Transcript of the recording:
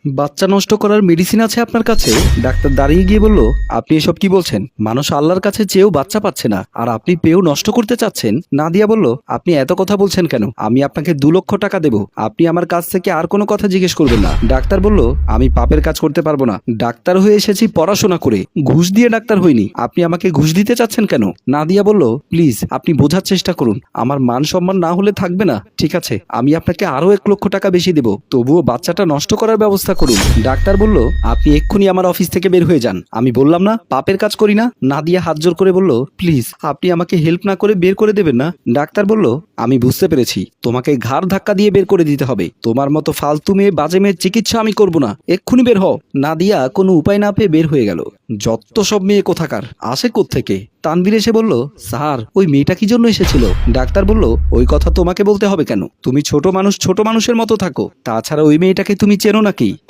বাচ্চা নষ্ট করার মেডিসিন আছে আপনার কাছে? ডাক্তার দাঁড়িয়ে গিয়ে বলল, আপনি এসব কি বলছেন? মানুষ আল্লাহর কাছে চেয়েও বাচ্চা পাচ্ছে না, আর আপনি পেয়েও নষ্ট করতে চাচ্ছেন? নাদিয়া বলল, আপনি এত কথা বলছেন কেন? আমি আপনাকে 2 লক্ষ টাকা দেব, আপনি আমার কাছ থেকে আর কোনো কথা জিজ্ঞেস করবেন না। ডাক্তার বলল, আমি পাপের কাজ করতে পারবো না। ডাক্তার হয়ে এসেছি পড়াশোনা করে, ঘুষ দিয়ে ডাক্তার হইনি। আপনি আমাকে ঘুষ দিতে চাচ্ছেন কেন? নাদিয়া বলল, প্লিজ আপনি বোঝার চেষ্টা করুন, আমার মান সম্মান না হলে থাকবে না। ঠিক আছে, আমি আপনাকে আরো 1 লক্ষ টাকা বেশি দেব, তবুও বাচ্চাটা নষ্ট করার ব্যবস্থা করুন। ডাক্তার বলল, আপনি এক্ষুনি আমার অফিস থেকে বের হয়ে যান। আমি বললাম না পাপের কাজ করি না? নাদিয়া হাত জোর করে বলল, প্লিজ আপনি আমাকে হেল্প না করে বের করে দেবেন না। ডাক্তার বলল, আমি বুঝতে পেরেছি, তোমাকে ঘাড় ধাক্কা দিয়ে বের করে দিতে হবে। তোমার মতো ফালতু মেয়ে, বাজে মেয়ের চিকিৎসা আমি করব না, এক্ষুনি বের হও। নাদিয়া কোনো উপায় না পেয়ে বের হয়ে গেল। যত সব মেয়ে কোথাকার, আসে কোত্থেকে? তানভীর এসে বলল, স্যার ওই মেয়েটা কি জন্য এসেছিল? ডাক্তার বলল, ওই কথা তোমাকে বলতে হবে কেন? তুমি ছোট মানুষ, ছোট মানুষের মতো থাকো। তাছাড়া ওই মেয়েটাকে তুমি চেনো নাকি?